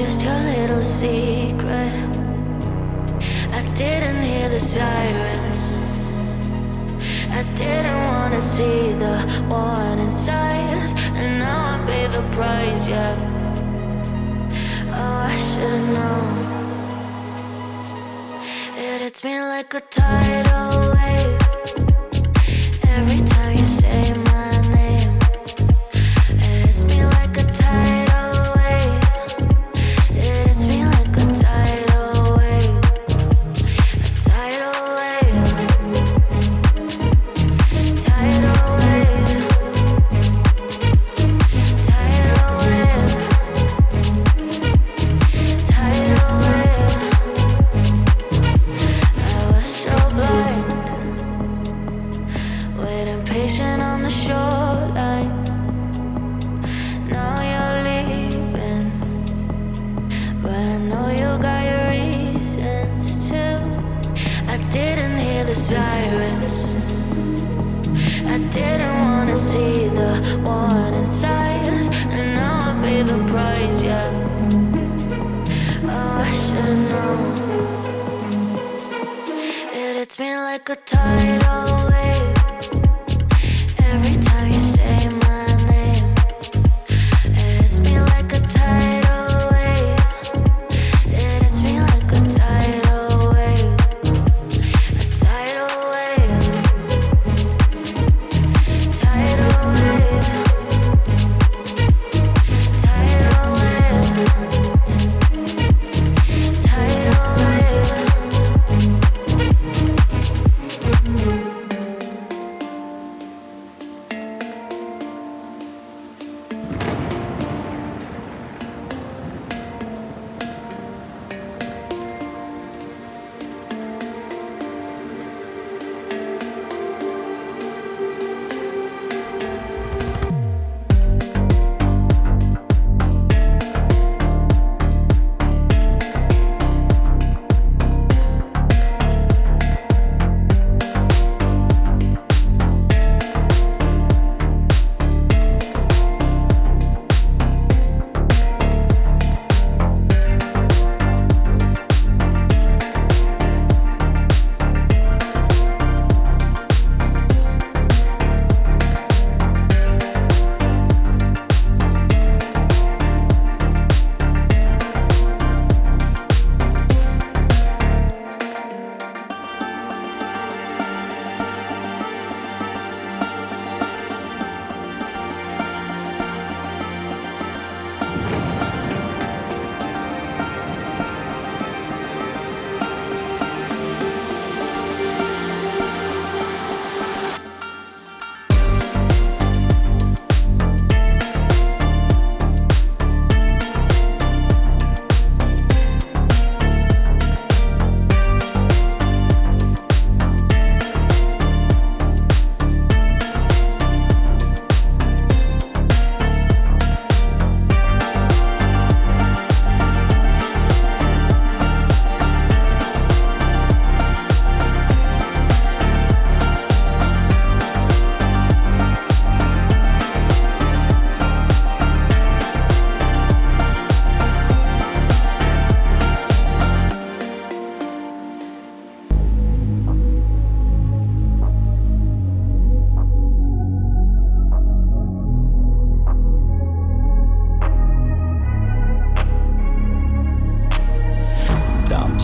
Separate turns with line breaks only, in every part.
just your little secret. I didn't hear the sirens. I didn't wanna see the warning signs, and now I pay the price, yeah. Oh, I should've known. It hits me like a tidal wave every time you say my name. It hits me like a tidal wave. It hits me like a tidal wave. A tidal wave. Tidal wave. Tidal wave. Tidal wave. I was so blind, waiting patient on the shoreline. Now you're leaving, but I know you got your reasons too. I didn't hear the sirens. I didn't wanna see the warning signs, and now I pay the price, yeah. Oh, I should've known. It hits me like a tidal wave every time you say my name. It hits me like a tidal wave. It hits me like a tidal wave. A tidal wave. Tidal wave. Tidal wave. Tidal wave.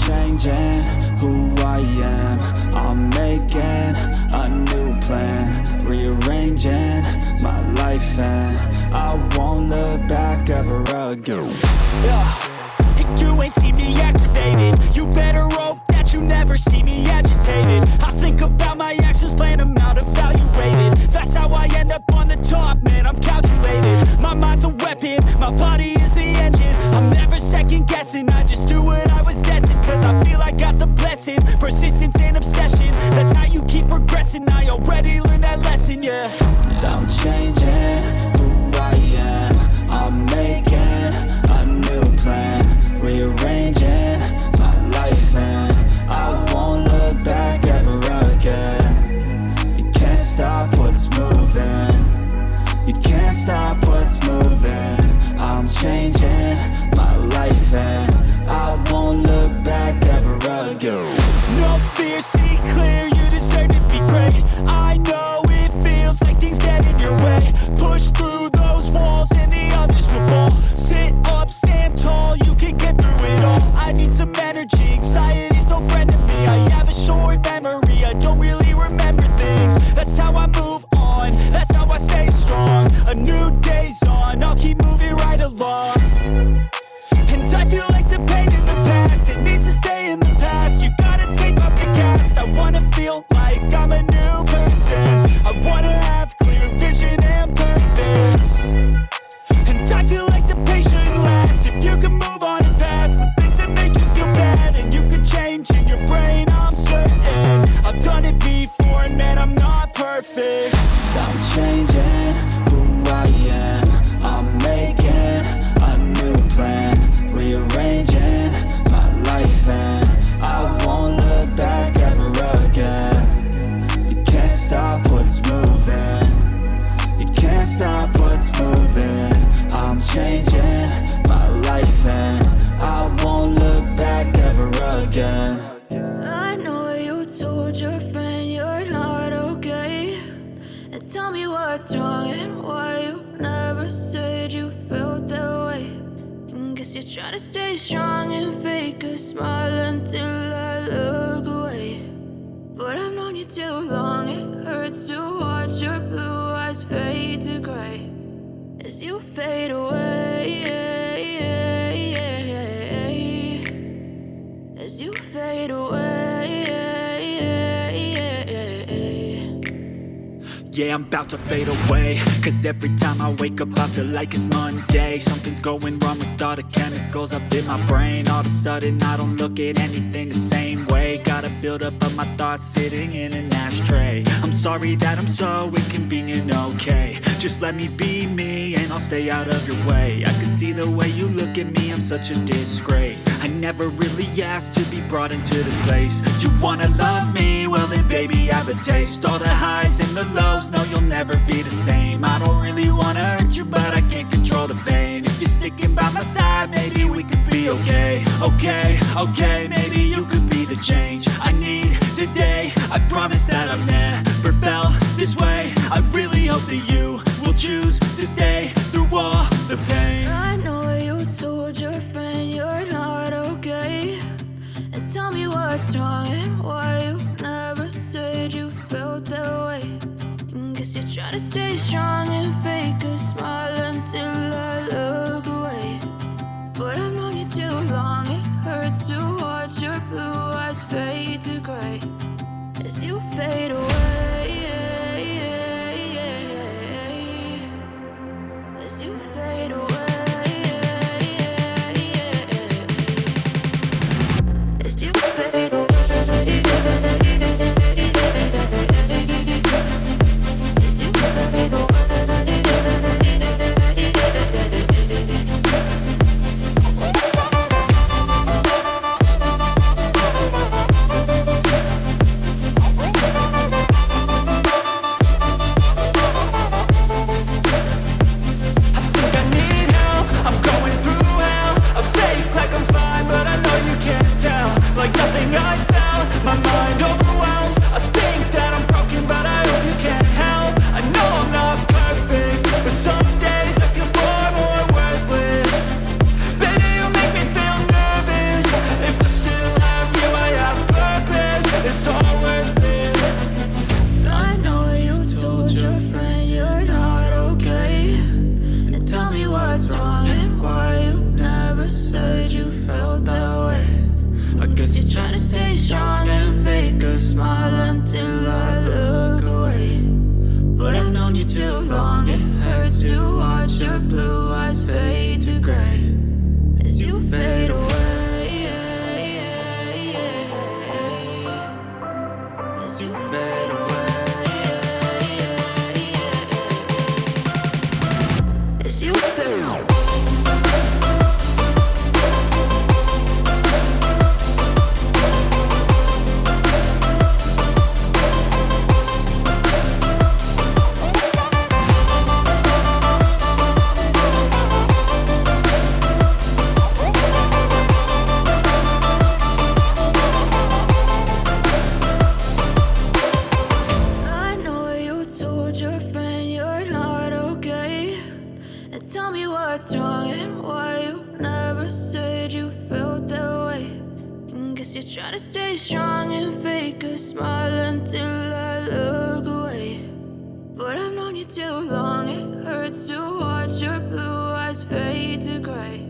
changing who I am. I'm making a new plan, rearranging my life, and I won't look back ever again.
You ain't see me activated. You better hope that you never see me agitated. I think about my actions, plan them out, evaluated. That's how I end up on the top, man, I'm calculated. My mind's a weapon, my body is the engine. I'm never second guessing, I just do what I was destined. Cause I feel I got the blessing, persistence and obsession. That's how you keep progressing, I already learned that lesson, yeah.
I'm changing who I am. I'm making a new plan, rearranging my life, and I won't look back ever again. You can't stop what's moving. You can't stop what's moving. I'm changing my life,
No fear, see clear, you deserve to be great. I know it feels like things get in your way. Push through those walls and the others will fall. Sit up, stand tall, you can get through it all. I need some energy, anxiety's no friend to me. I have a short memory, I don't really remember things. That's how I move on, that's how I stay strong. A new day's on, I'll keep moving right along. And I feel like the pain in the past, it needs to stay in the past. You gotta take off the cast. I wanna feel like I'm a new person. I wanna have clear vision and purpose. And I feel like the pain shouldn't last. If you can move on and past the things that make you feel bad, and you can change in your brain, I'm certain. I've done it before and man, I'm not perfect.
I'm changing who I am. I'm making a new plan, rearranging my life, and I won't look back ever again. You can't stop what's moving. You can't stop what's moving. I'm changing my life, and I won't look back ever again.
I know you told your friend you're not okay, and tell me what's wrong and why you never said you felt that way. And guess you're trying to stay strong and fake a smile until I look away. But I've known you too long, it hurts to watch your blue eyes fade to gray as you fade away, as you fade away.
Yeah, I'm about to fade away, cause every time I wake up I feel like it's Monday. Something's going wrong with all the chemicals up in my brain. All of a sudden I don't look at anything the same way. Gotta build up of my thoughts sitting in an ashtray. I'm sorry that I'm so inconvenient, okay. Just let me be me and I'll stay out of your way. I can see the way you look at me, I'm such a disgrace. I never really asked to be brought into this place. You wanna love me? Well then baby have a taste. All the highs and the lows, no you'll never be the same. I don't really wanna hurt you but I can't control the pain. If you're sticking by my side maybe we could be okay. Okay, maybe you could be the change I need today. I promise that I've never felt this way. I really hope that you will choose to stay through all the pain.
I know you told your friend you're not okay, and tell me what's wrong and why you never said you felt that way. And guess you're trying to stay strong and fake a smile until I look away. But I've known you too long, it hurts to watch your blue eyes fade to gray as you fade away, as you fade away, as you fade away. hurts to watch your blue eyes fade to gray.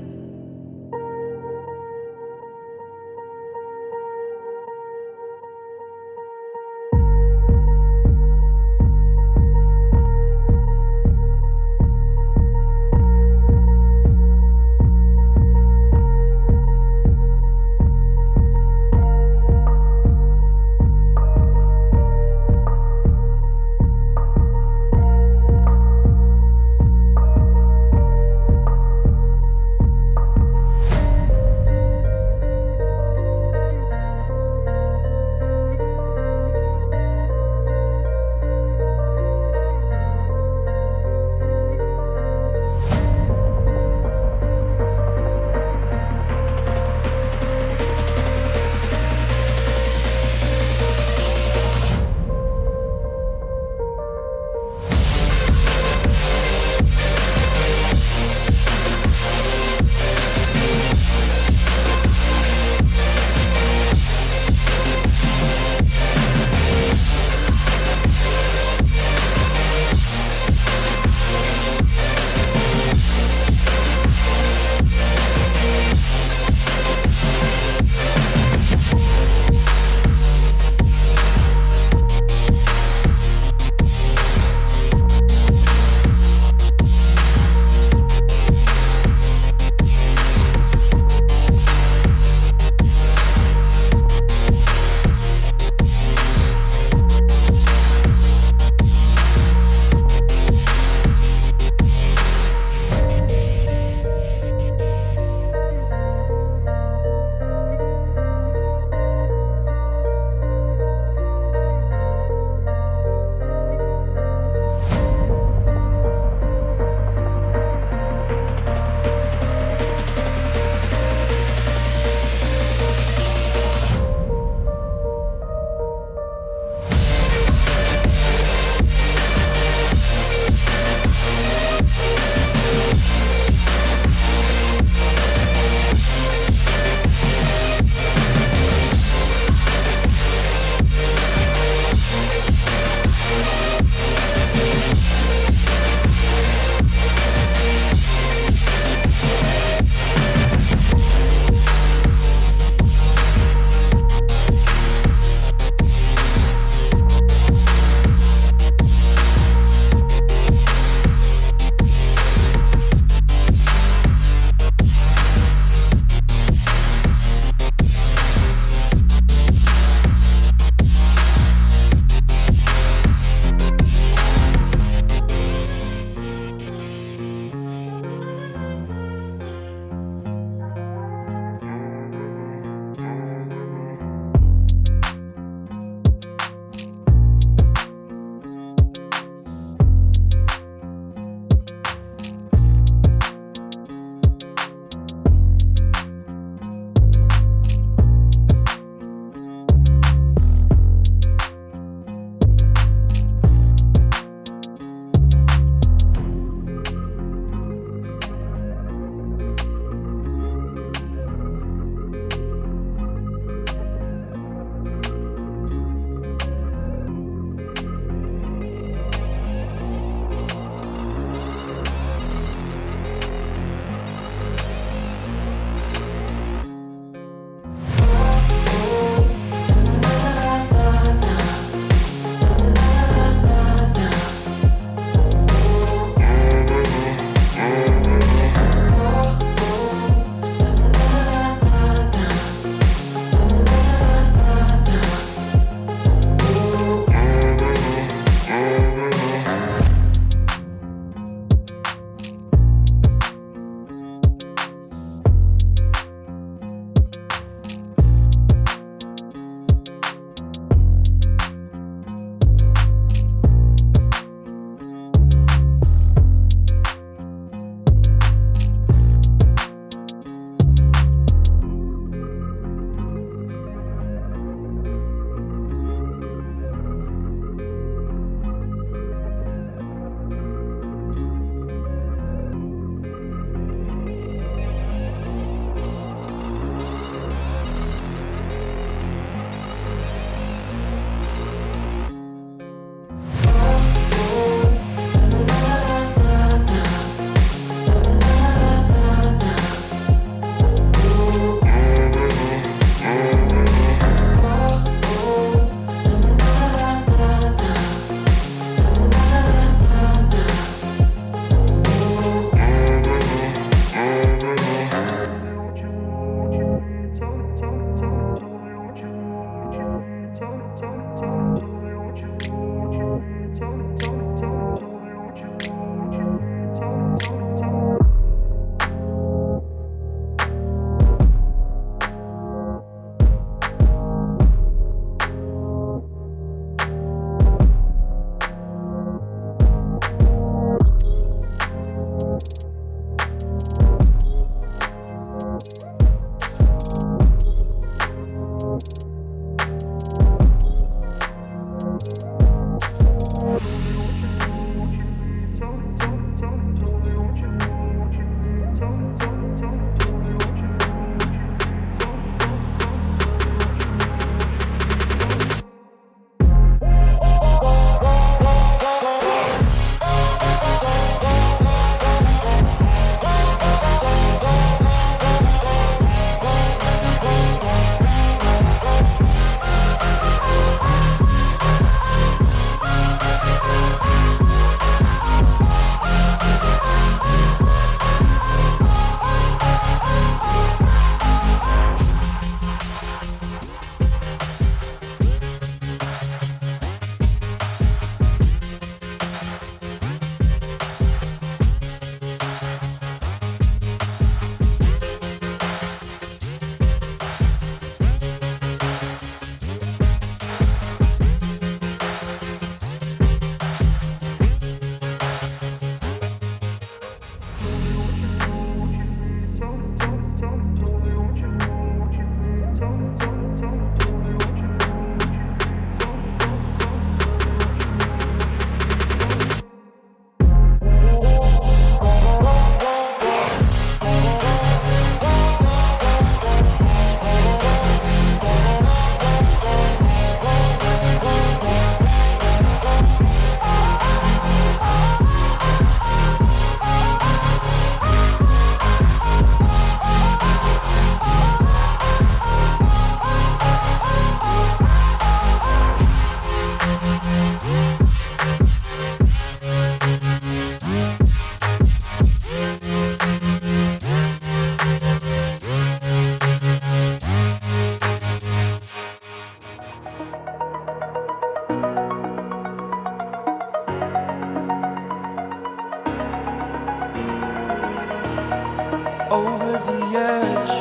over the edge.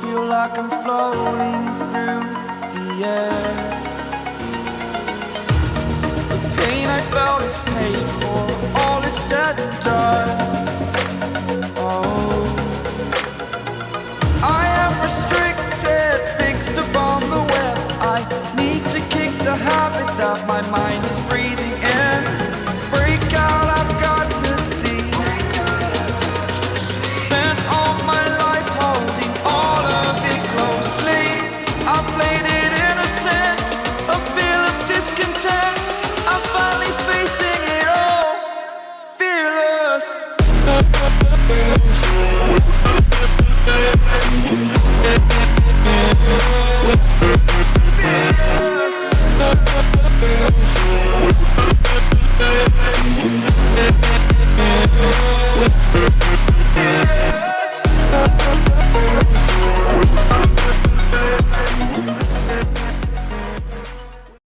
Feel like I'm floating through the air. The pain I felt is paid for, all is said and done. Oh, I am restricted, fixed upon the web. I need to kick the habit that my mind